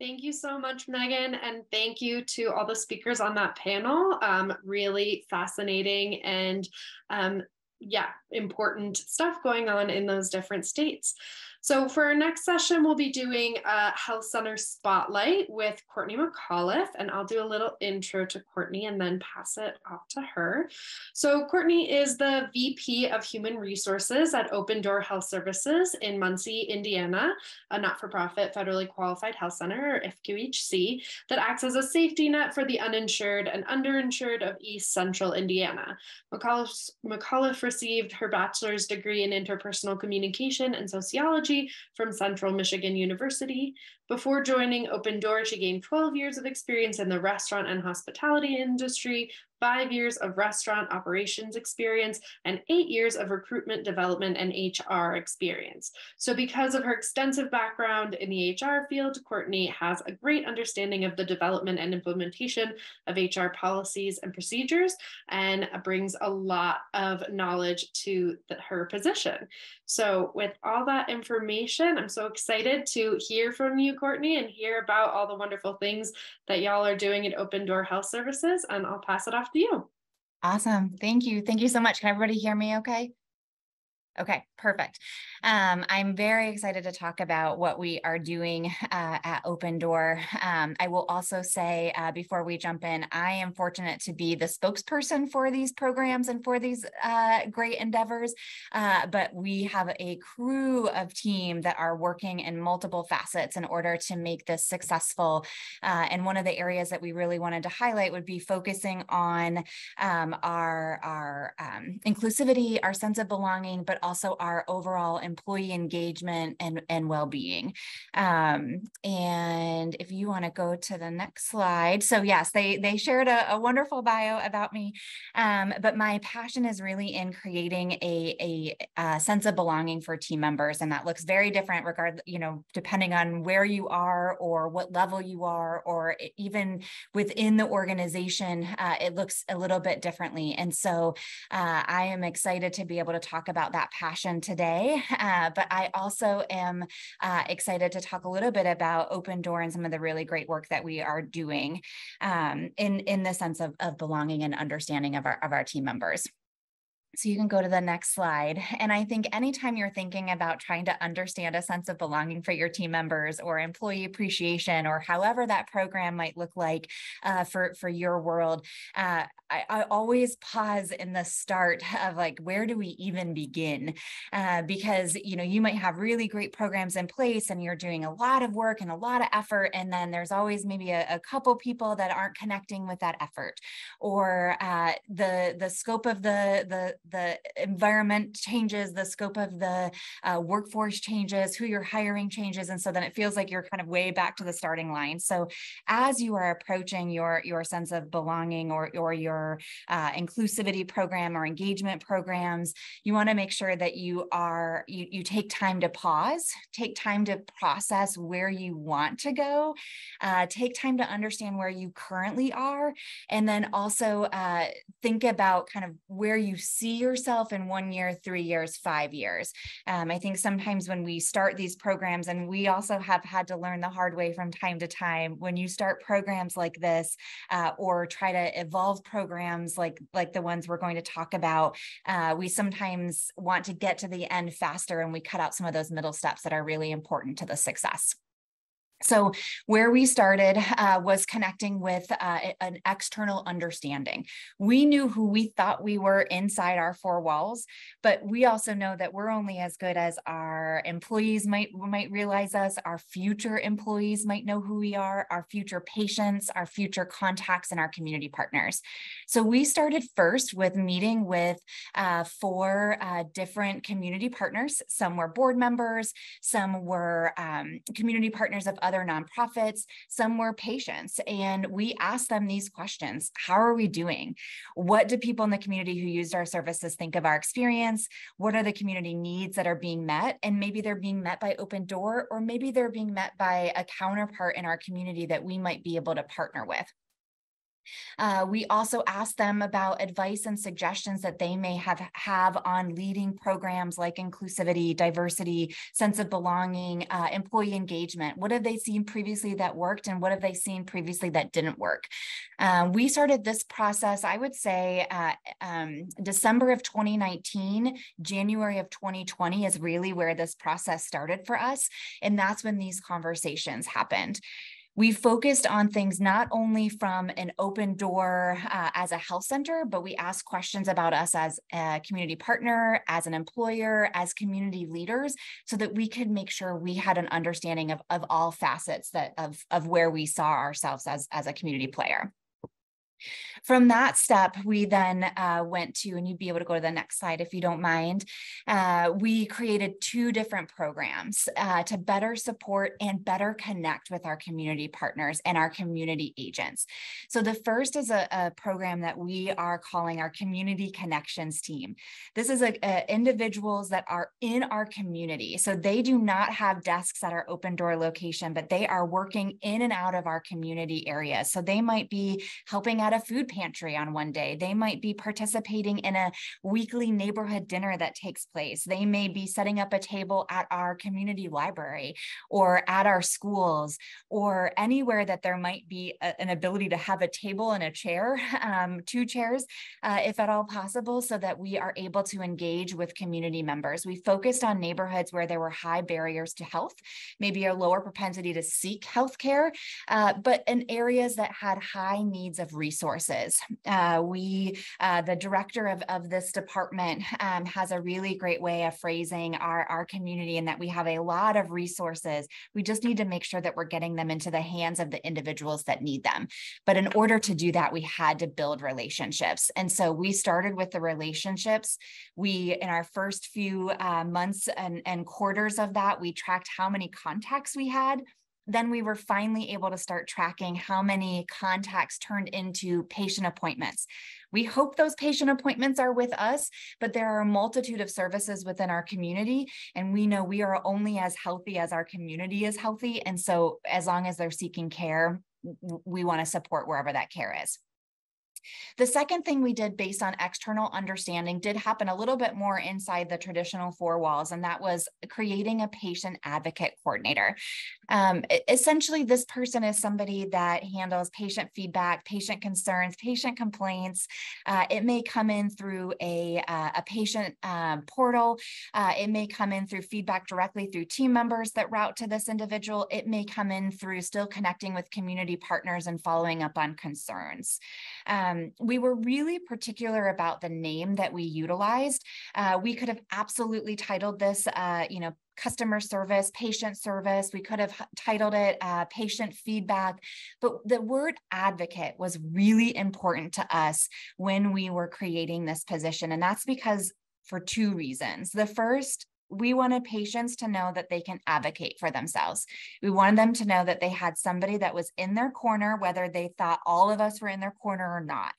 Thank you so much, Megan, and thank you to all the speakers on that panel. Really fascinating and important stuff going on in those different states. So for our next session, we'll be doing a Health Center Spotlight with Courtney McAuliffe, and I'll do a little intro to Courtney and then pass it off to her. So Courtney is the VP of Human Resources at Open Door Health Services in Muncie, Indiana, a not-for-profit federally qualified health center, or FQHC, that acts as a safety net for the uninsured and underinsured of East Central Indiana. McAuliffe received her bachelor's degree in interpersonal communication and sociology from Central Michigan University. Before joining Open Door, she gained 12 years of experience in the restaurant and hospitality industry, 5 years of restaurant operations experience, and 8 years of recruitment, development, and HR experience. So because of her extensive background in the HR field, Courtney has a great understanding of the development and implementation of HR policies and procedures, and brings a lot of knowledge to her position. So with all that information, I'm so excited to hear from you, Courtney, and hear about all the wonderful things that y'all are doing at Open Door Health Services, and I'll pass it off to you. Awesome. Thank you. Thank you so much. Can everybody hear me okay? Okay, perfect. I'm very excited to talk about what we are doing at Open Door. I will also say before we jump in, I am fortunate to be the spokesperson for these programs and for these great endeavors, but we have a crew of team that are working in multiple facets in order to make this successful. And one of the areas that we really wanted to highlight would be focusing on our inclusivity, our sense of belonging, but also our overall employee engagement and well-being. And if you want to go to the next slide. So yes, they shared a wonderful bio about me, but my passion is really in creating a sense of belonging for team members. And that looks very different depending on where you are or what level you are, or even within the organization, it looks a little bit differently. And so I am excited to be able to talk about that passion today, but I also am excited to talk a little bit about Open Door and some of the really great work that we are doing in the sense of belonging and understanding of our team members. So you can go to the next slide. And I think anytime you're thinking about trying to understand a sense of belonging for your team members or employee appreciation, or however that program might look like for your world, I always pause in the start of like, where do we even begin? Because, you might have really great programs in place and you're doing a lot of work and a lot of effort. And then there's always maybe a couple people that aren't connecting with that effort, or the scope of the environment changes, the scope of the workforce changes, who you're hiring changes. And so then it feels like you're kind of way back to the starting line. So as you are approaching your sense of belonging or your inclusivity program or engagement programs, you want to make sure that you take time to pause, take time to process where you want to go, take time to understand where you currently are, and then also think about kind of where you see yourself in 1 year, 3 years, 5 years. I think sometimes when we start these programs, and we also have had to learn the hard way from time to time, when you start programs like this or try to evolve programs like the ones we're going to talk about, we sometimes want to get to the end faster, and we cut out some of those middle steps that are really important to the success. So where we started was connecting with an external understanding. We knew who we thought we were inside our four walls, but we also know that we're only as good as our employees might realize us, our future employees might know who we are, our future patients, our future contacts, and our community partners. So we started first with meeting with 4 different community partners. Some were board members, some were community partners of other nonprofits, some were patients. And we asked them these questions. How are we doing? What do people in the community who used our services think of our experience? What are the community needs that are being met? And maybe they're being met by Open Door, or maybe they're being met by a counterpart in our community that we might be able to partner with. We also asked them about advice and suggestions that they may have on leading programs like inclusivity, diversity, sense of belonging, employee engagement. What have they seen previously that worked, and what have they seen previously that didn't work? We started this process, I would say, December of 2019, January of 2020 is really where this process started for us. And that's when these conversations happened. We focused on things not only from an open door as a health center, but we asked questions about us as a community partner, as an employer, as community leaders, so that we could make sure we had an understanding of all facets of where we saw ourselves as a community player. From that step, we then went to, and you'd be able to go to the next slide if you don't mind, we created 2 different programs to better support and better connect with our community partners and our community agents. So the first is a program that we are calling our Community Connections Team. This is individuals that are in our community. So they do not have desks at our Open Door location, but they are working in and out of our community areas. So they might be helping at a food pantry on one day. They might be participating in a weekly neighborhood dinner that takes place. They may be setting up a table at our community library or at our schools or anywhere that there might be an ability to have a table and a chair, 2 chairs, if at all possible, so that we are able to engage with community members. We focused on neighborhoods where there were high barriers to health, maybe a lower propensity to seek healthcare, but in areas that had high needs of resources. The director of this department has a really great way of phrasing our community, in that we have a lot of resources. We just need to make sure that we're getting them into the hands of the individuals that need them. But in order to do that, we had to build relationships. And so we started with the relationships. In our first few months and quarters of that, we tracked how many contacts we had. Then we were finally able to start tracking how many contacts turned into patient appointments. We hope those patient appointments are with us, but there are a multitude of services within our community, and we know we are only as healthy as our community is healthy. And so as long as they're seeking care, we want to support wherever that care is. The second thing we did based on external understanding did happen a little bit more inside the traditional 4 walls, and that was creating a patient advocate coordinator. Essentially, this person is somebody that handles patient feedback, patient concerns, patient complaints. It may come in through a patient portal. It may come in through feedback directly through team members that route to this individual. It may come in through still connecting with community partners and following up on concerns. We were really particular about the name that we utilized. We could have absolutely titled this, customer service, patient service. We could have titled it patient feedback, but the word advocate was really important to us when we were creating this position. And that's because for 2 reasons. The first, we wanted patients to know that they can advocate for themselves. We wanted them to know that they had somebody that was in their corner, whether they thought all of us were in their corner or not.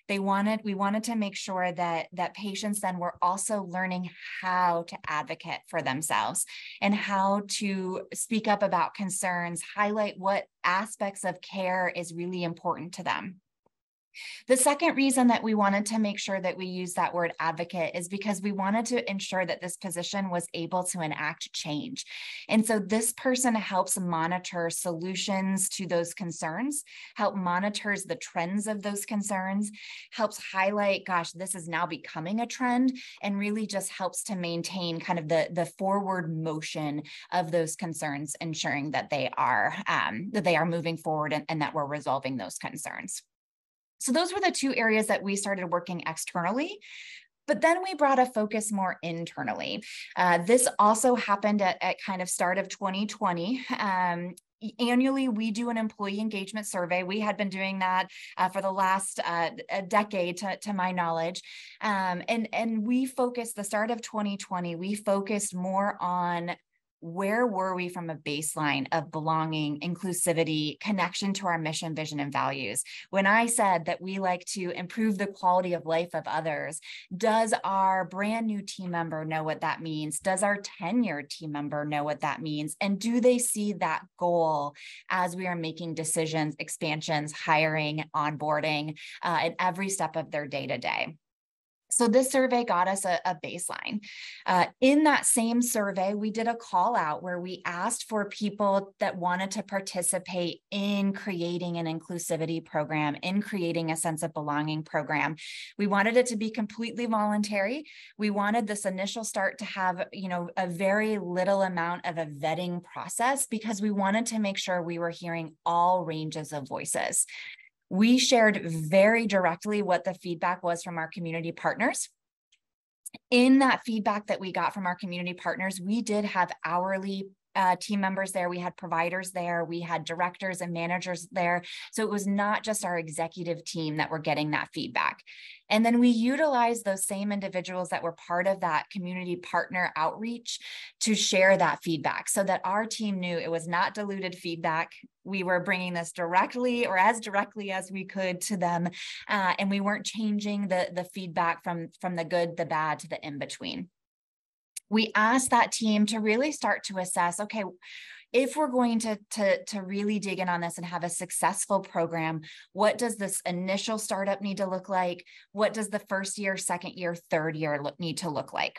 We wanted to make sure that patients then were also learning how to advocate for themselves and how to speak up about concerns, highlight what aspects of care is really important to them. The second reason that we wanted to make sure that we use that word advocate is because we wanted to ensure that this position was able to enact change. And so this person helps monitor solutions to those concerns, monitors the trends of those concerns, helps highlight, gosh, this is now becoming a trend, and really just helps to maintain kind of the forward motion of those concerns, ensuring that they are moving forward and that we're resolving those concerns. So those were the 2 areas that we started working externally, but then we brought a focus more internally. This also happened at kind of start of 2020. Annually, we do an employee engagement survey. We had been doing that for the last a decade, to my knowledge. And we focused, the start of 2020, we focused more on where were we from a baseline of belonging, inclusivity, connection to our mission, vision, and values? When I said that we like to improve the quality of life of others, does our brand new team member know what that means? Does our tenured team member know what that means? And do they see that goal as we are making decisions, expansions, hiring, onboarding, in every step of their day-to-day? So this survey got us a baseline. In that same survey, we did a call out where we asked for people that wanted to participate in creating an inclusivity program, in creating a sense of belonging program. We wanted it to be completely voluntary. We wanted this initial start to have, a very little amount of a vetting process, because we wanted to make sure we were hearing all ranges of voices. We shared very directly what the feedback was from our community partners. In that feedback that we got from our community partners, we did have hourly team members there. We had providers there. We had directors and managers there. So it was not just our executive team that were getting that feedback. And then we utilized those same individuals that were part of that community partner outreach to share that feedback, so that our team knew it was not diluted feedback. We were bringing this directly, or as directly as we could, to them. And we weren't changing the feedback from the good, the bad, to the in-between. We asked that team to really start to assess, okay, if we're going to really dig in on this and have a successful program, what does this initial startup need to look like? What does the first year, second year, third year need to look like?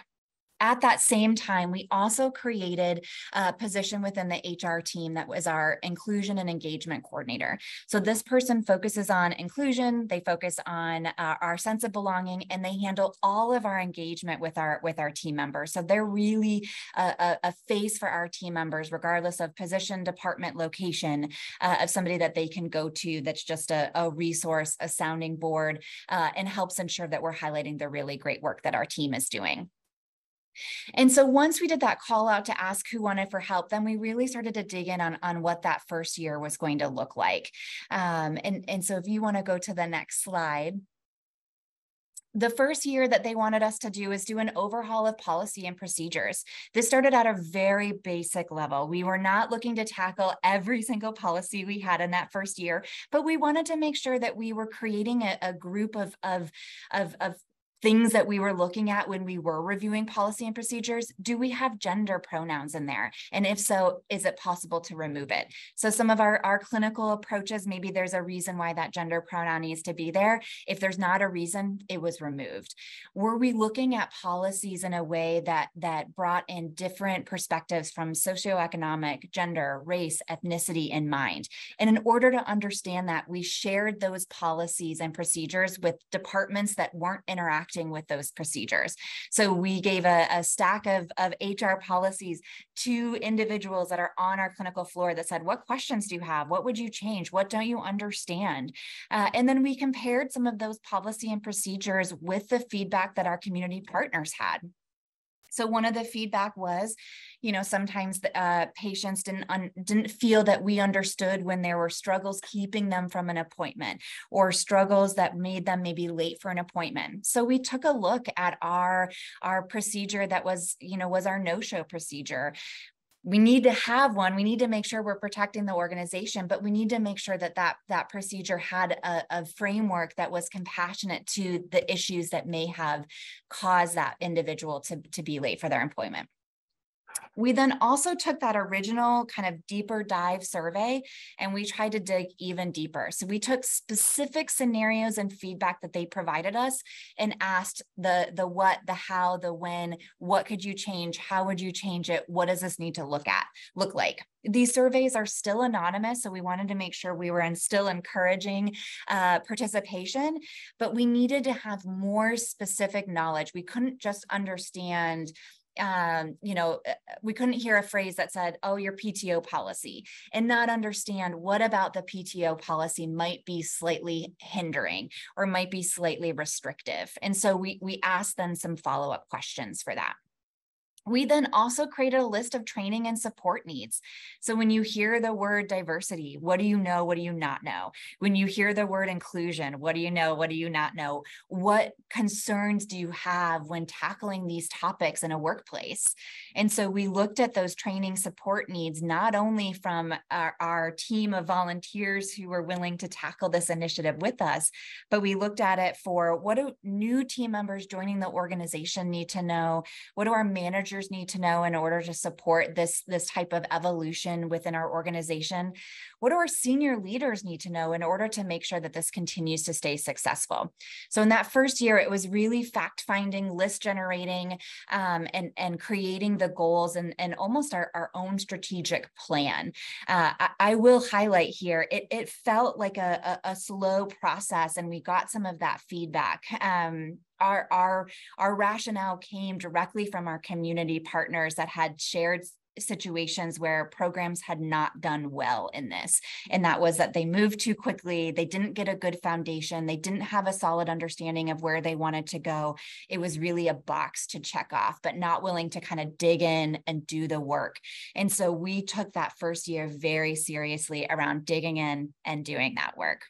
At that same time, we also created a position within the HR team that was our inclusion and engagement coordinator. So this person focuses on inclusion, they focus on our sense of belonging, and they handle all of our engagement with our team members. So they're really a face for our team members, regardless of position, department, location, of somebody that they can go to that's just a resource, a sounding board, and helps ensure that we're highlighting the really great work that our team is doing. And so once we did that call out to ask who wanted for help, then we really started to dig in on what that first year was going to look like. And so if you want to go to the next slide. The first year that they wanted us to do is do an overhaul of policy and procedures. This started at a very basic level. We were not looking to tackle every single policy we had in that first year, but we wanted to make sure that we were creating a group of things that we were looking at when we were reviewing policy and procedures. Do we have gender pronouns in there? And if so, is it possible to remove it? So some of our clinical approaches, maybe there's a reason why that gender pronoun needs to be there. If there's not a reason, it was removed. Were we looking at policies in a way that brought in different perspectives from socioeconomic, gender, race, ethnicity in mind? And in order to understand that, we shared those policies and procedures with departments that weren't interacting with those procedures. So we gave a stack of HR policies to individuals that are on our clinical floor that said, what questions do you have? What would you change? What don't you understand? And then we compared some of those policy and procedures with the feedback that our community partners had. So one of the feedback was, sometimes patients didn't feel that we understood when there were struggles keeping them from an appointment, or struggles that made them maybe late for an appointment. So we took a look at our procedure that was our no-show procedure. We need to have one. We need to make sure we're protecting the organization, but we need to make sure that procedure had a framework that was compassionate to the issues that may have caused that individual to be late for their appointment. We then also took that original kind of deeper dive survey and we tried to dig even deeper. So we took specific scenarios and feedback that they provided us and asked the what, the how, the when, what could you change? How would you change it? What does this need to look like? These surveys are still anonymous, so we wanted to make sure we were still encouraging participation, but we needed to have more specific knowledge. We couldn't just understand we couldn't hear a phrase that said, oh, your PTO policy, and not understand what about the PTO policy might be slightly hindering or might be slightly restrictive. And so we asked them some follow-up questions for that. We then also created a list of training and support needs. So when you hear the word diversity, what do you know? What do you not know? When you hear the word inclusion, what do you know? What do you not know? What concerns do you have when tackling these topics in a workplace? And so we looked at those training support needs, not only from our team of volunteers who were willing to tackle this initiative with us, but we looked at it for what do new team members joining the organization need to know? What do our managers need to know in order to support this type of evolution within our organization? What do our senior leaders need to know in order to make sure that this continues to stay successful? So in that first year, it was really fact-finding, list generating, and creating the goals and almost our own strategic plan. I will highlight here, it felt like a slow process, and we got some of that feedback. Our rationale came directly from our community partners that had shared situations where programs had not done well in this. And that was that they moved too quickly. They didn't get a good foundation. They didn't have a solid understanding of where they wanted to go. It was really a box to check off, but not willing to kind of dig in and do the work. And so we took that first year very seriously around digging in and doing that work.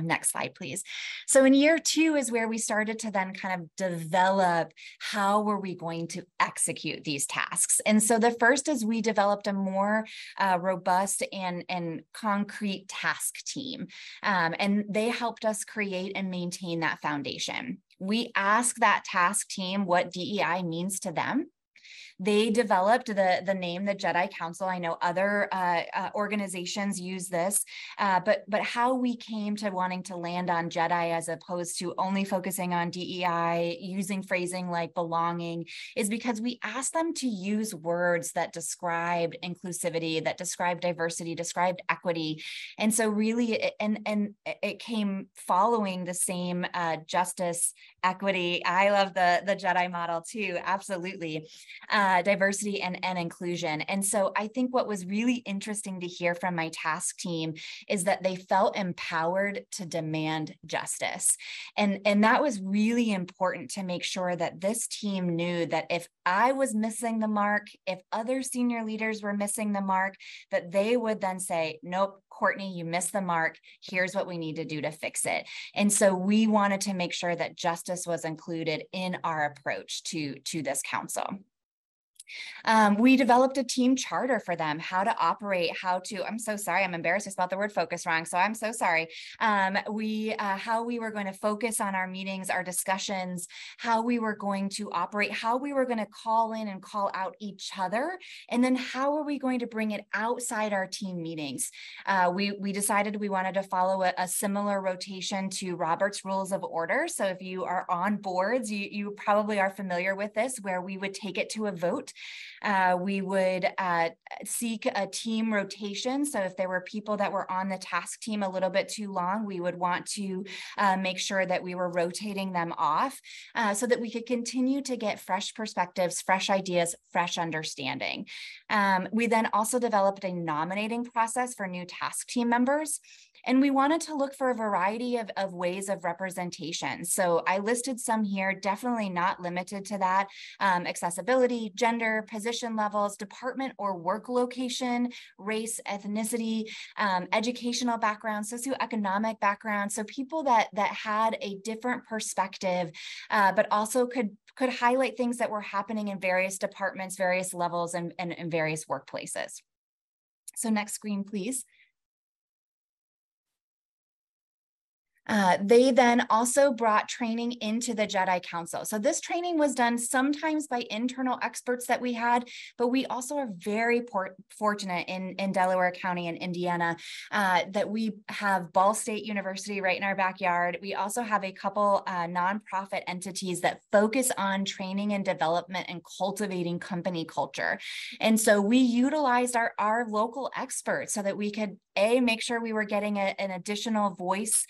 Next slide, please. So in year 2 is where we started to then kind of develop how were we going to execute these tasks. And so the first is we developed a more robust and concrete task team. And they helped us create and maintain that foundation. We asked that task team what DEI means to them. They developed the name, the Jedi Council. I know other organizations use this, but how we came to wanting to land on Jedi as opposed to only focusing on DEI, using phrasing like belonging, is because we asked them to use words that described inclusivity, that described diversity, described equity. And so really, and it came following the same justice, equity. I love the Jedi model too, absolutely. Diversity and inclusion. And so I think what was really interesting to hear from my task team is that they felt empowered to demand justice. And that was really important to make sure that this team knew that if I was missing the mark, if other senior leaders were missing the mark, that they would then say, nope, Courtney, you missed the mark. Here's what we need to do to fix it. And so we wanted to make sure that justice was included in our approach to this council. We developed a team charter for them, how to operate, I'm so sorry, I'm embarrassed to spell the word focus wrong, so I'm so sorry. How we were going to focus on our meetings, our discussions, how we were going to operate, how we were going to call in and call out each other, and then how are we going to bring it outside our team meetings. We decided we wanted to follow a similar rotation to Robert's Rules of Order. So if you are on boards, you probably are familiar with this, where we would take it to a vote. We would seek a team rotation. So if there were people that were on the task team a little bit too long, we would want to make sure that we were rotating them off so that we could continue to get fresh perspectives, fresh ideas, fresh understanding. We then also developed a nominating process for new task team members. And we wanted to look for a variety of ways of representation. So I listed some here, definitely not limited to that. Accessibility, gender, position levels, department or work location, race, ethnicity, educational background, socioeconomic background. So people that had a different perspective, but also could highlight things that were happening in various departments, various levels, and various workplaces. So next screen, please. They then also brought training into the Jedi Council. So this training was done sometimes by internal experts that we had, but we also are very fortunate in Delaware County and Indiana that we have Ball State University right in our backyard. We also have a couple nonprofit entities that focus on training and development and cultivating company culture. And so we utilized our local experts so that we could make sure we were getting an additional voice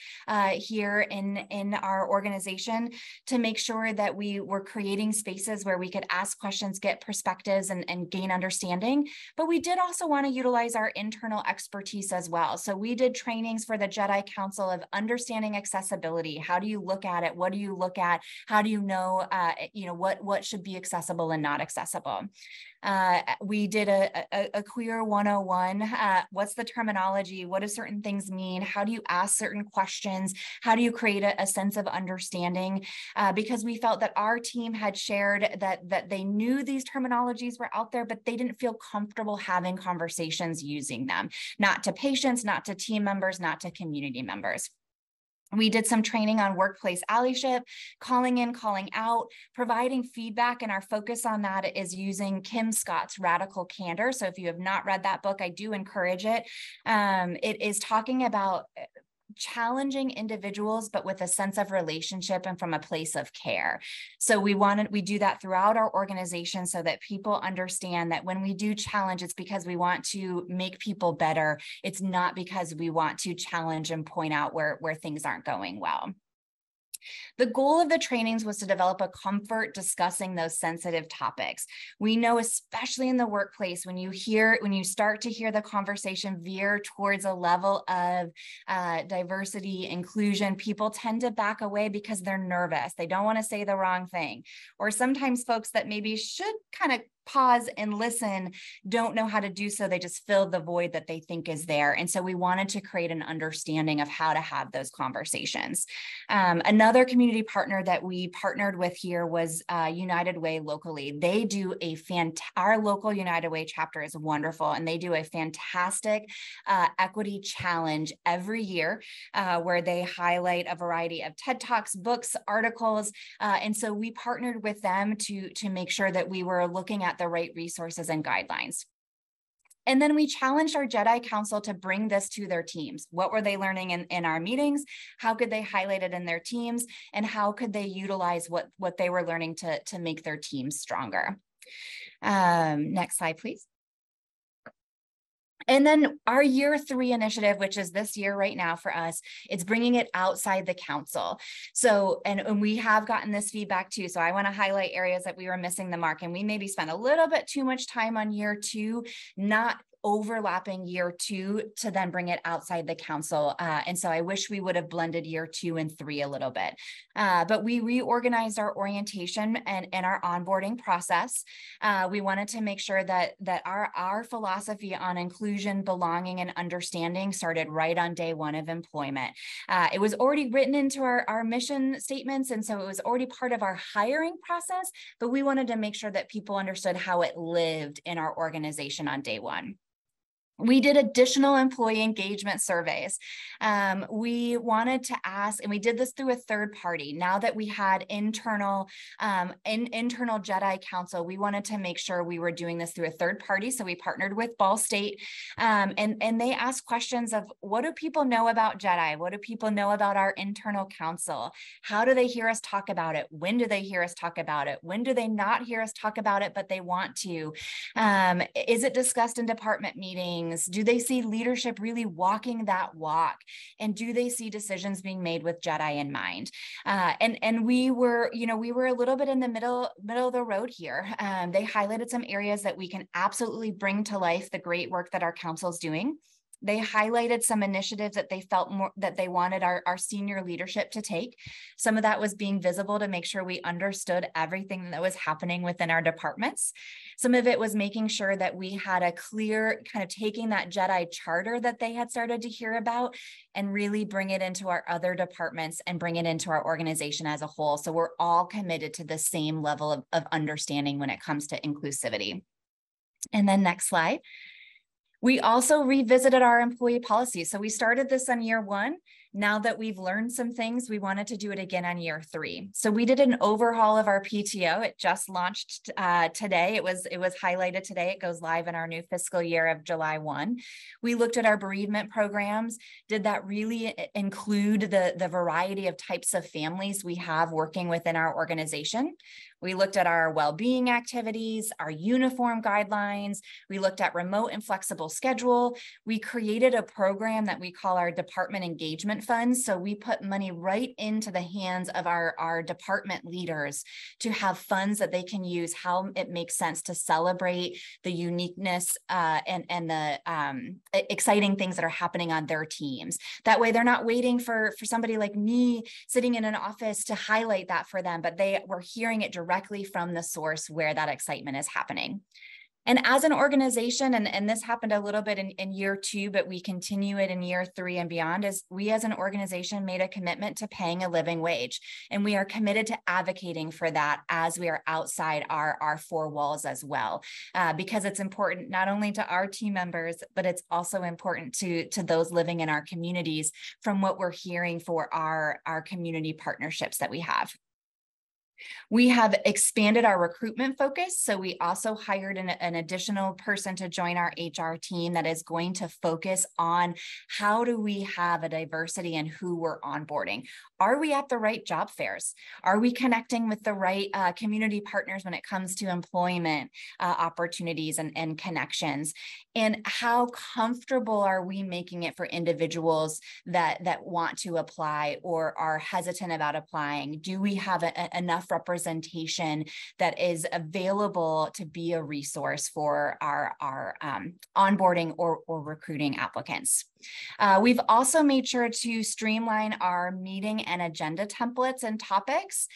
here in our organization to make sure that we were creating spaces where we could ask questions, get perspectives, and gain understanding. But we did also want to utilize our internal expertise as well. So we did trainings for the Jedi Council of understanding accessibility. How do you look at it? What do you look at? How do you know, what should be accessible and not accessible? We did a queer 101. What's the terminology? What do certain things mean? How do you ask certain questions? How do you create a sense of understanding? Because we felt that our team had shared that they knew these terminologies were out there, but they didn't feel comfortable having conversations using them, not to patients, not to team members, not to community members. We did some training on workplace allyship, calling in, calling out, providing feedback, and our focus on that is using Kim Scott's Radical Candor. So if you have not read that book, I do encourage it. It is talking about challenging individuals, but with a sense of relationship and from a place of care. So we do that throughout our organization so that people understand that when we do challenge, it's because we want to make people better. It's not because we want to challenge and point out where things aren't going well. The goal of the trainings was to develop a comfort discussing those sensitive topics. We know, especially in the workplace, when you start to hear the conversation veer towards a level of diversity, inclusion, people tend to back away because they're nervous. They don't want to say the wrong thing. Or sometimes folks that maybe should kind of pause and listen don't know how to do so. They just fill the void that they think is there. And so we wanted to create an understanding of how to have those conversations. Another community partner that we partnered with here was United Way locally. They do our local United Way chapter is wonderful, and they do a fantastic equity challenge every year where they highlight a variety of TED Talks, books, articles. And so we partnered with them to make sure that we were looking at the right resources and guidelines. And then we challenged our Jedi Council to bring this to their teams. What were they learning in our meetings? How could they highlight it in their teams? And how could they utilize what they were learning to make their teams stronger? Next slide, please. And then our year 3 initiative, which is this year right now for us, it's bringing it outside the council. So, and we have gotten this feedback too. So I want to highlight areas that we were missing the mark, and we maybe spent a little bit too much time on year 2, not overlapping year 2 to then bring it outside the council. And so I wish we would have blended year 2 and 3 a little bit. But we reorganized our orientation and our onboarding process. We wanted to make sure that our philosophy on inclusion, belonging, and understanding started right on day 1 of employment. It was already written into our mission statements, and so it was already part of our hiring process, but we wanted to make sure that people understood how it lived in our organization on day 1. We did additional employee engagement surveys. We wanted to ask, and we did this through a third party. Now that we had internal Jedi Council, we wanted to make sure we were doing this through a third party. So we partnered with Ball State, and they asked questions of, what do people know about Jedi? What do people know about our internal council? How do they hear us talk about it? When do they hear us talk about it? When do they not hear us talk about it, but they want to? Is it discussed in department meetings? Do they see leadership really walking that walk? And do they see decisions being made with Jedi in mind? And we were a little bit in the middle of the road here. They highlighted some areas that we can absolutely bring to life the great work that our council is doing. They highlighted some initiatives that they felt that they wanted our senior leadership to take. Some of that was being visible to make sure we understood everything that was happening within our departments. Some of it was making sure that we had a clear kind of taking that Jedi charter that they had started to hear about and really bring it into our other departments and bring it into our organization as a whole. So we're all committed to the same level of understanding when it comes to inclusivity. And then next slide. We also revisited our employee policies. So we started this on year 1. Now that we've learned some things, we wanted to do it again on year 3. So we did an overhaul of our PTO. It just launched today. It was highlighted today. It goes live in our new fiscal year of July 1. We looked at our bereavement programs. Did that really include the variety of types of families we have working within our organization? We looked at our well-being activities, our uniform guidelines. We looked at remote and flexible schedule. We created a program that we call our department engagement recruitment funds. So we put money right into the hands of our department leaders to have funds that they can use how it makes sense to celebrate the uniqueness and the exciting things that are happening on their teams. That way they're not waiting for somebody like me sitting in an office to highlight that for them, but they were hearing it directly from the source where that excitement is happening. And as an organization, and this happened a little bit in year 2, but we continue it in year 3 and beyond, is we as an organization made a commitment to paying a living wage. And we are committed to advocating for that as we are outside our 4 walls as well, because it's important not only to our team members, but it's also important to those living in our communities from what we're hearing for our community partnerships that we have. We have expanded our recruitment focus. So we also hired an additional person to join our HR team that is going to focus on how do we have a diversity in who we're onboarding. Are we at the right job fairs? Are we connecting with the right community partners when it comes to employment opportunities and connections? And how comfortable are we making it for individuals that want to apply or are hesitant about applying? Do we have enough representation that is available to be a resource for our onboarding or recruiting applicants? We've also made sure to streamline our meeting and agenda templates and topics.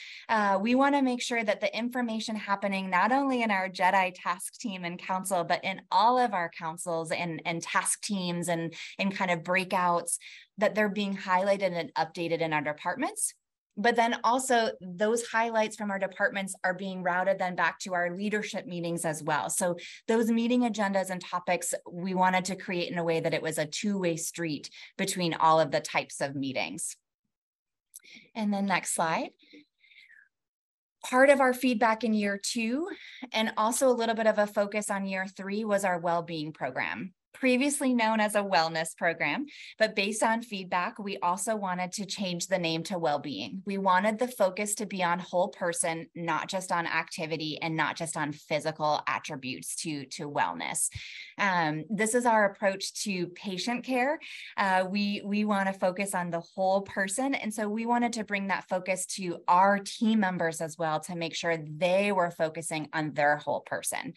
We want to make sure that the information happening not only in our JEDI task team and council, but in all of our councils and task teams and kind of breakouts, that they're being highlighted and updated in our departments. But then also those highlights from our departments are being routed then back to our leadership meetings as well. So those meeting agendas and topics, we wanted to create in a way that it was a two-way street between all of the types of meetings. And then next slide. Part of our feedback in year 2, and also a little bit of a focus on year 3, was our well-being program, previously known as a wellness program, but based on feedback, we also wanted to change the name to well-being. We wanted the focus to be on whole person, not just on activity and not just on physical attributes to wellness. This is our approach to patient care. We want to focus on the whole person. And so we wanted to bring that focus to our team members as well to make sure they were focusing on their whole person.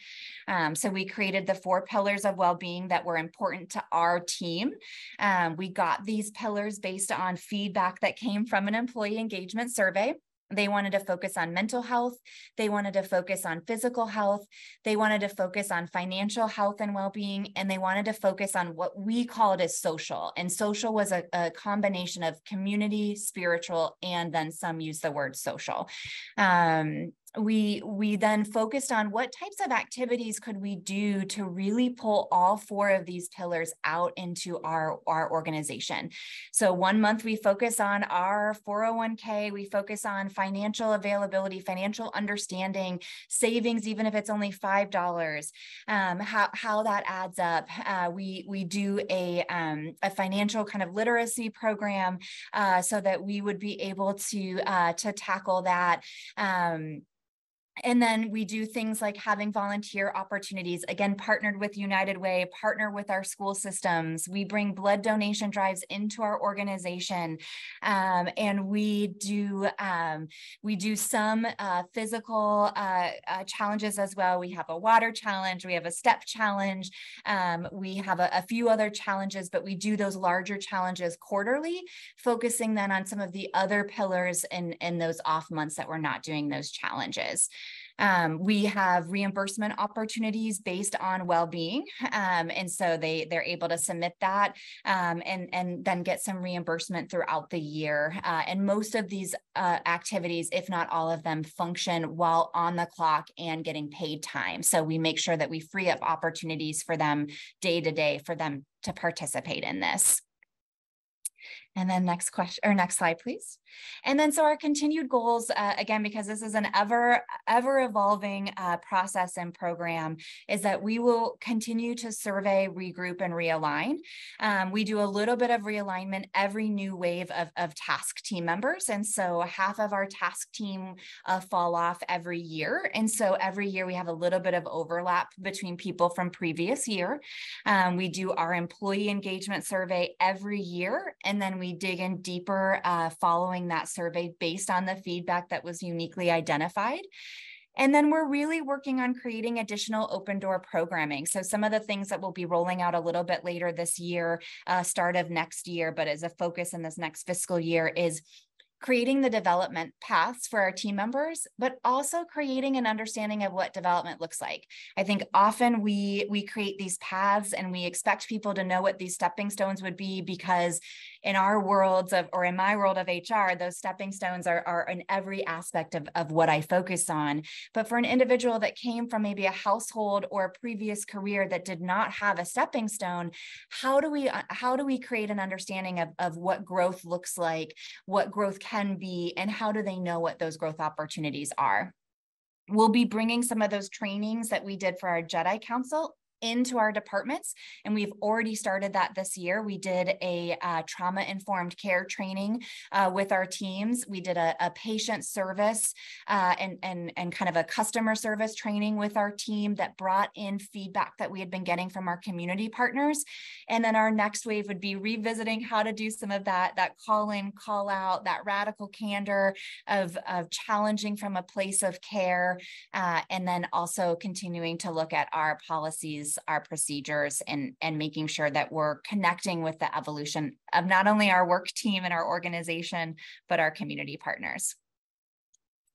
So we created the 4 pillars of well-being that were important to our team. We got these pillars based on feedback that came from an employee engagement survey. They wanted to focus on mental health. They wanted to focus on physical health. They wanted to focus on financial health and well-being. And they wanted to focus on what we call it as social. And social was a combination of community, spiritual, and then some use the word social. We then focused on what types of activities could we do to really pull all 4 of these pillars out into our organization. So 1 month we focus on our 401k, we focus on financial availability, financial understanding, savings, even if it's only $5, how that adds up. We do a financial kind of literacy program so that we would be able to tackle that. And then we do things like having volunteer opportunities, again, partnered with United Way, partner with our school systems. We bring blood donation drives into our organization. And we do some physical challenges as well. We have a water challenge, we have a step challenge. We have a few other challenges, but we do those larger challenges quarterly, focusing then on some of the other pillars in those off months that we're not doing those challenges. We have reimbursement opportunities based on well-being. And so they're able to submit that and then get some reimbursement throughout the year. And most of these activities, if not all of them, function while on the clock and getting paid time. So we make sure that we free up opportunities for them day to day for them to participate in this. And then next question or next slide, please. And then so our continued goals, again, because this is an ever evolving process and program, is that we will continue to survey, regroup, and realign. We do a little bit of realignment every new wave of task team members. And so half of our task team fall off every year. And so every year we have a little bit of overlap between people from previous year. We do our employee engagement survey every year. And then we we dig in deeper following that survey based on the feedback that was uniquely identified. And then we're really working on creating additional open door programming. So some of the things that we'll be rolling out a little bit later this year, start of next year, but as a focus in this next fiscal year, is creating the development paths for our team members, but also creating an understanding of what development looks like. I think often we create these paths and we expect people to know what these stepping stones would be, because in our worlds of, or in my world of HR, those stepping stones are in every aspect of what I focus on. But for an individual that came from maybe a household or a previous career that did not have a stepping stone, how do we create an understanding of what growth looks like, what growth can be, and how do they know what those growth opportunities are? We'll be bringing some of those trainings that we did for our Jedi Council into our departments, and we've already started that this year. We did a trauma-informed care training with our teams. We did a patient service and kind of a customer service training with our team that brought in feedback that we had been getting from our community partners. And then our next wave would be revisiting how to do some of that call in, call out, that radical candor of challenging from a place of care, and then also continuing to look at our policies, our procedures, and making sure that we're connecting with the evolution of not only our work team and our organization, but our community partners.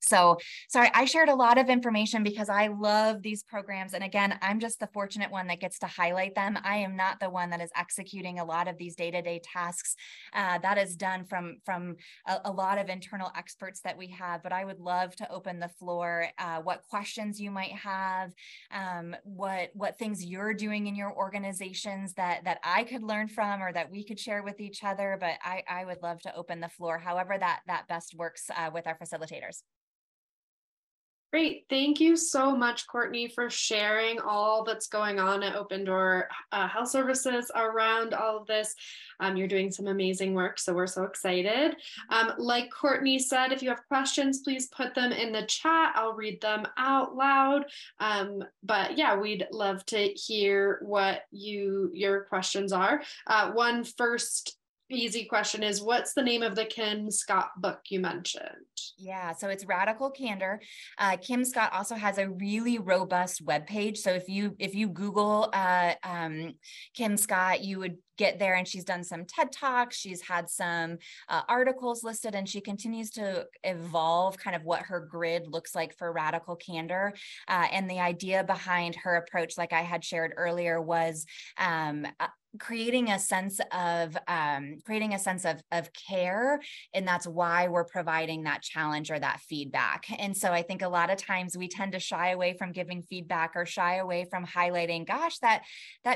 So sorry, I shared a lot of information because I love these programs. And again, I'm just the fortunate one that gets to highlight them. I am not the one that is executing a lot of these day-to-day tasks. That is done from a lot of internal experts that we have, but I would love to open the floor, what questions you might have, what things you're doing in your organizations that I could learn from or that we could share with each other. But I would love to open the floor, however that best works with our facilitators. Great. Thank you so much, Courtney, for sharing all that's going on at Open Door Health Services around all of this. You're doing some amazing work, so we're so excited. Like Courtney said, if you have questions, please put them in the chat. I'll read them out loud. But yeah, we'd love to hear what your questions are. One first easy question is, what's the name of the Kim Scott book you mentioned? Yeah, so it's Radical Candor. Kim Scott also has a really robust webpage. So if you Google Kim Scott, you would get there, and she's done some TED Talks. She's had some articles listed, and she continues to evolve kind of what her grid looks like for Radical Candor. And the idea behind her approach, like I had shared earlier, was creating a sense of care, and that's why we're providing that challenge or that feedback. And so I think a lot of times we tend to shy away from giving feedback or shy away from highlighting, gosh, that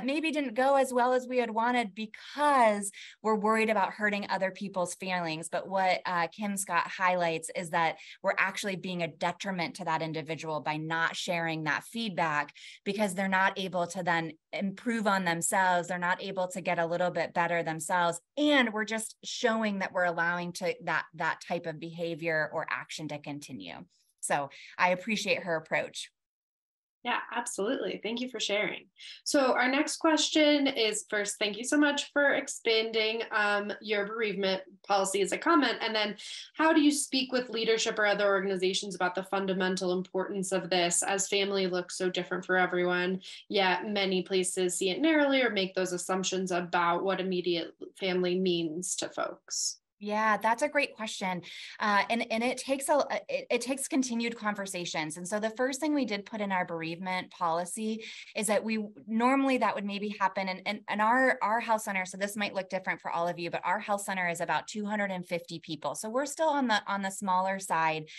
maybe didn't go as well as we had wanted, because we're worried about hurting other people's feelings. But what Kim Scott highlights is that we're actually being a detriment to that individual by not sharing that feedback, because they're not able to then improve on themselves. They're not able to get a little bit better themselves. And we're just showing that we're allowing that type of behavior or action to continue. So I appreciate her approach. Yeah, absolutely. Thank you for sharing. So our next question is, first, thank you so much for expanding your bereavement policy as a comment. And then how do you speak with leadership or other organizations about the fundamental importance of this, as family looks so different for everyone, yet many places see it narrowly or make those assumptions about what immediate family means to folks? Yeah, that's a great question. And it takes continued conversations. And so the first thing we did put in our bereavement policy is that normally that would maybe happen and our health center. So this might look different for all of you, but our health center is about 250 people. So we're still on the smaller side.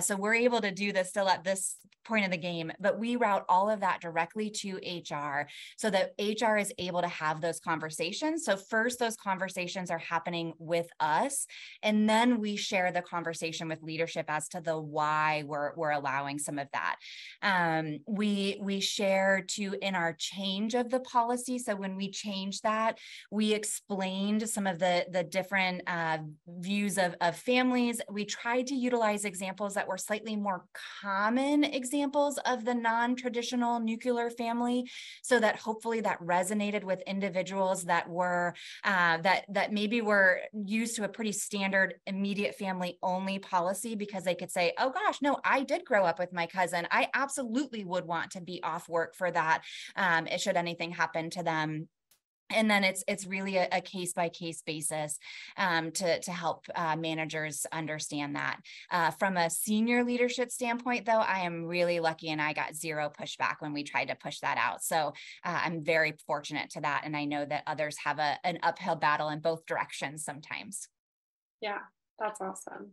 So we're able to do this still at this point of the game, but we route all of that directly to HR so that HR is able to have those conversations. So first, those conversations are happening with us, and then we share the conversation with leadership as to the why we're allowing some of that. We share in our change of the policy. So when we changed that, we explained some of the different views of families. We tried to utilize examples that were slightly more common examples examples of the non-traditional nuclear family, so that hopefully that resonated with individuals that were that maybe were used to a pretty standard immediate family only policy, because they could say, oh gosh, no, I did grow up with my cousin. I absolutely would want to be off work for that, should anything happen to them. And then it's really a case by case basis, to help managers understand that. From a senior leadership standpoint, though, I am really lucky, and I got zero pushback when we tried to push that out. So I'm very fortunate to that, and I know that others have an uphill battle in both directions sometimes. Yeah, that's awesome.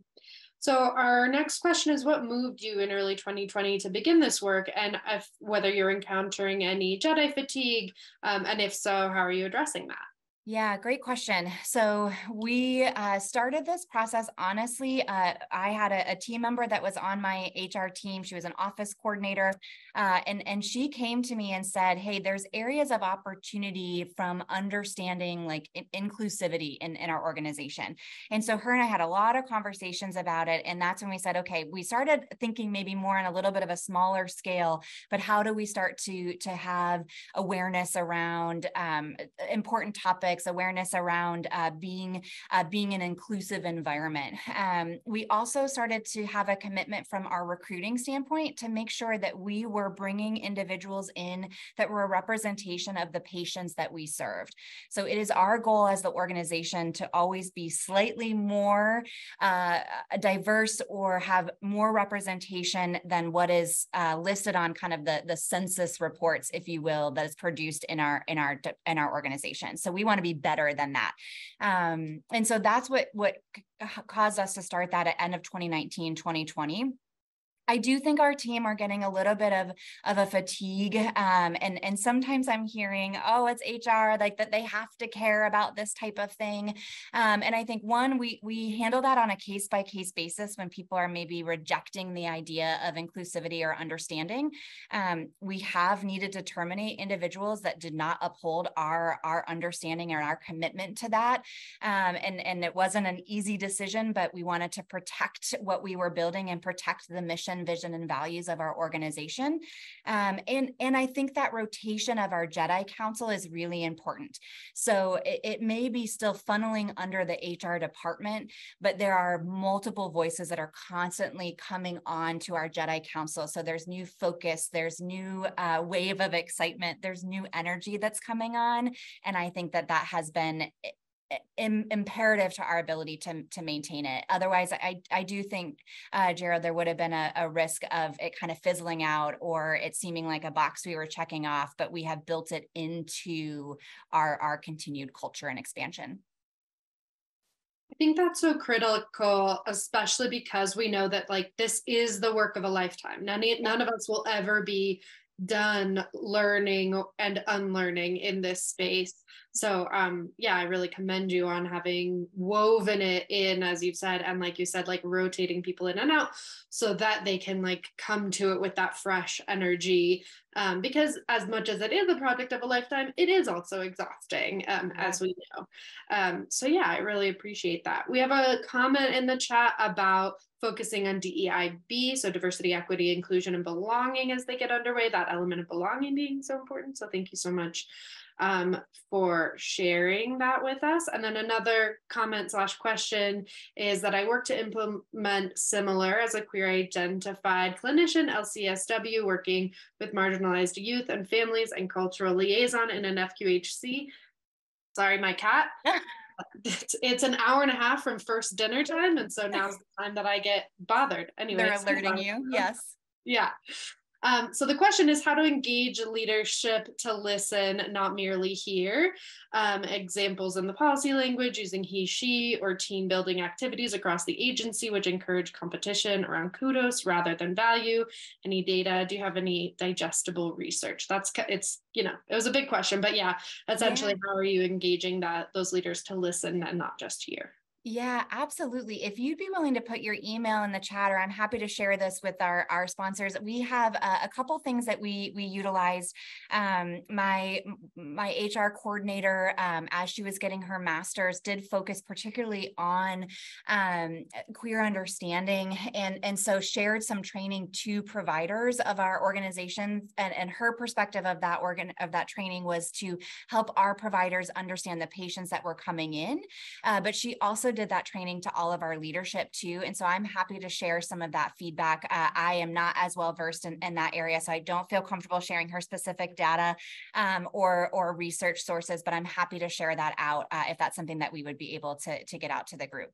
So our next question is, what moved you in early 2020 to begin this work, and whether you're encountering any Jedi fatigue, and if so, how are you addressing that? Yeah, great question. So we started this process, honestly. I had a team member that was on my HR team. She was an office coordinator, and she came to me and said, hey, there's areas of opportunity from understanding like inclusivity in our organization. And so her and I had a lot of conversations about it. And that's when we said, okay, we started thinking maybe more on a little bit of a smaller scale, but how do we start to have awareness around important topics, awareness around being an inclusive environment. We also started to have a commitment from our recruiting standpoint to make sure that we were bringing individuals in that were a representation of the patients that we served. So it is our goal as the organization to always be slightly more diverse, or have more representation than what is listed on kind of the census reports, if you will, that is produced in our organization. So we want to be better than that. And so that's what caused us to start that at end of 2019, 2020. I do think our team are getting a little bit of a fatigue. And sometimes I'm hearing, oh, it's HR, like that they have to care about this type of thing. And I think we handle that on a case by case basis when people are maybe rejecting the idea of inclusivity or understanding. We have needed to terminate individuals that did not uphold our understanding and our commitment to that. And it wasn't an easy decision, but we wanted to protect what we were building and protect the mission, vision, and values of our organization. And I think that rotation of our Jedi Council is really important. So it may be still funneling under the HR department, but there are multiple voices that are constantly coming on to our Jedi Council. So there's new focus, there's new wave of excitement, there's new energy that's coming on. And I think that has been imperative to our ability to maintain it. Otherwise, I do think, Jared, there would have been a risk of it kind of fizzling out, or it seeming like a box we were checking off, but we have built it into our continued culture and expansion. I think that's so critical, especially because we know that like this is the work of a lifetime. None of us will ever be done learning and unlearning in this space. So yeah, I really commend you on having woven it in, as you've said, and like you said, like rotating people in and out so that they can like come to it with that fresh energy. Because as much as it is a project of a lifetime, it is also exhausting, as we know. So yeah, I really appreciate that. We have a comment in the chat about focusing on DEIB, so diversity, equity, inclusion, and belonging as they get underway, that element of belonging being so important. So thank you so much for sharing that with us. And then another comment / question is that I work to implement similar as a queer identified clinician, LCSW, working with marginalized youth and families and cultural liaison in an FQHC. Sorry, my cat. It's an hour and a half from first dinner time, and so now's the time that I get bothered. Anyway, they're alerting you. Yes. Yeah. So the question is how to engage leadership to listen, not merely hear. Examples in the policy language using he, she, or team building activities across the agency, which encourage competition around kudos rather than value. Any data? Do you have any digestible research? It was a big question, but yeah, essentially, How are you engaging those leaders to listen and not just hear? Yeah, absolutely. If you'd be willing to put your email in the chat, or I'm happy to share this with our sponsors. We have a couple things that we utilized. My HR coordinator, as she was getting her master's, did focus particularly on queer understanding, and so shared some training to providers of our organizations, and her perspective of that training was to help our providers understand the patients that were coming in. But she also did that training to all of our leadership too. And so I'm happy to share some of that feedback. I am not as well versed in that area, so I don't feel comfortable sharing her specific data or research sources, but I'm happy to share that out if that's something that we would be able to get out to the group.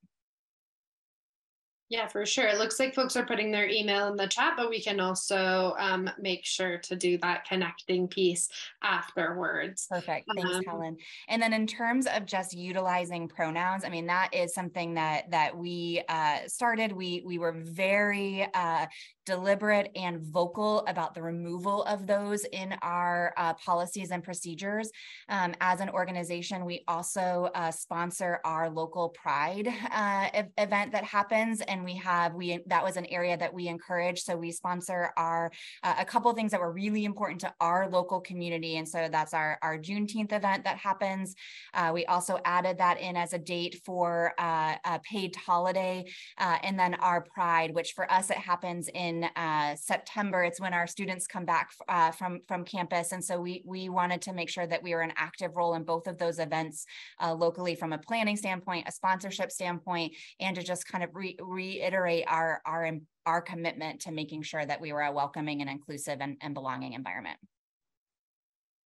Yeah, for sure. It looks like folks are putting their email in the chat, but we can also make sure to do that connecting piece afterwards. Perfect. Thanks, Helen. And then in terms of just utilizing pronouns, I mean, that is something that we started. We were very deliberate and vocal about the removal of those in our policies and procedures. As an organization, we also sponsor our local pride event that happens, and that was an area that we encourage. So we sponsor a couple of things that were really important to our local community, and so that's our Juneteenth event that happens. We also added that in as a date for a paid holiday, and then our Pride, which for us, it happens in September. It's when our students come back from campus. And so we wanted to make sure that we were an active role in both of those events locally, from a planning standpoint, a sponsorship standpoint, and to just kind of reiterate our commitment to making sure that we were a welcoming and inclusive and belonging environment.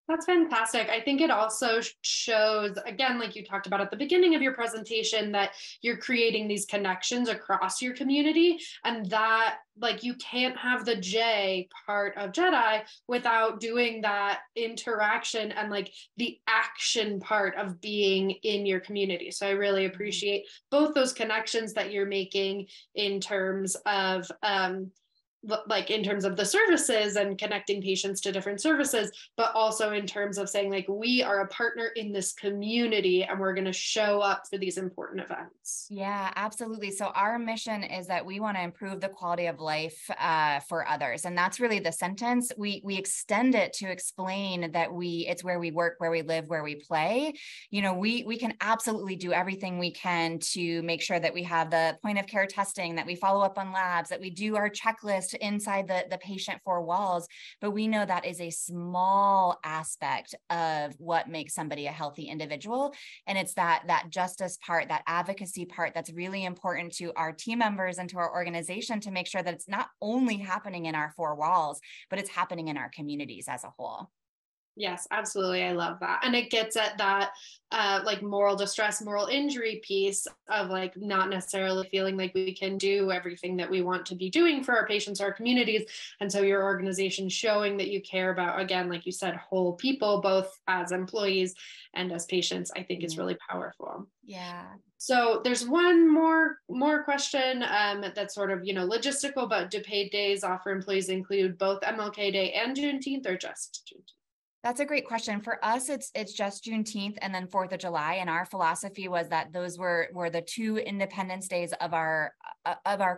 That's fantastic. I think it also shows, again, like you talked about at the beginning of your presentation, that you're creating these connections across your community, and that like you can't have the J part of Jedi without doing that interaction and like the action part of being in your community. So I really appreciate both those connections that you're making in terms of like in terms of the services and connecting patients to different services, but also in terms of saying like, we are a partner in this community and we're going to show up for these important events. Yeah, absolutely. So our mission is that we want to improve the quality of life for others. And that's really the sentence. We extend it to explain that it's where we work, where we live, where we play. You know, we can absolutely do everything we can to make sure that we have the point of care testing, that we follow up on labs, that we do our checklist inside the patient four walls. But we know that is a small aspect of what makes somebody a healthy individual. And it's that justice part, that advocacy part, that's really important to our team members and to our organization, to make sure that it's not only happening in our four walls, but it's happening in our communities as a whole. Yes, absolutely. I love that. And it gets at that like moral distress, moral injury piece of like not necessarily feeling like we can do everything that we want to be doing for our patients, our communities. And so your organization showing that you care about, again, like you said, whole people, both as employees and as patients, I think is really powerful. Yeah. So there's one more question that's sort of, logistical, but do paid days off for employees include both MLK Day and Juneteenth, or just Juneteenth? That's a great question. For us, it's just Juneteenth and then 4th of July. And our philosophy was that those were the two Independence Days of our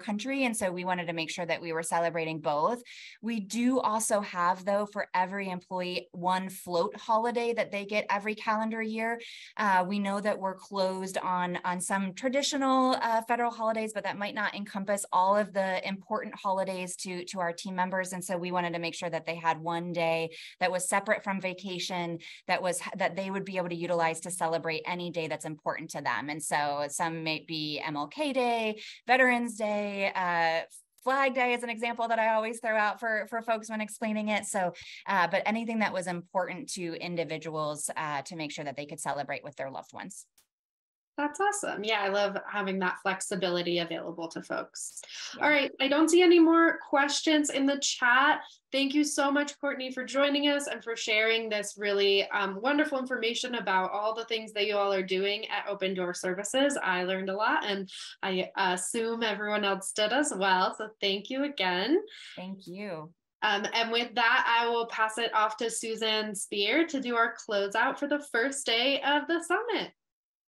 country. And so we wanted to make sure that we were celebrating both. We do also have, though, for every employee, one float holiday that they get every calendar year. We know that we're closed on some traditional federal holidays, but that might not encompass all of the important holidays to our team members. And so we wanted to make sure that they had one day that was separate from vacation, that they would be able to utilize to celebrate any day that's important to them. And so some may be MLK Day, Veterans Day, Flag Day is an example that I always throw out for folks when explaining it. So, but anything that was important to individuals to make sure that they could celebrate with their loved ones. That's awesome. Yeah, I love having that flexibility available to folks. Yeah. All right, I don't see any more questions in the chat. Thank you so much, Courtney, for joining us and for sharing this really wonderful information about all the things that you all are doing at Open Door Services. I learned a lot, and I assume everyone else did as well. So thank you again. Thank you. And with that, I will pass it off to Suzanne Spear to do our closeout for the first day of the summit.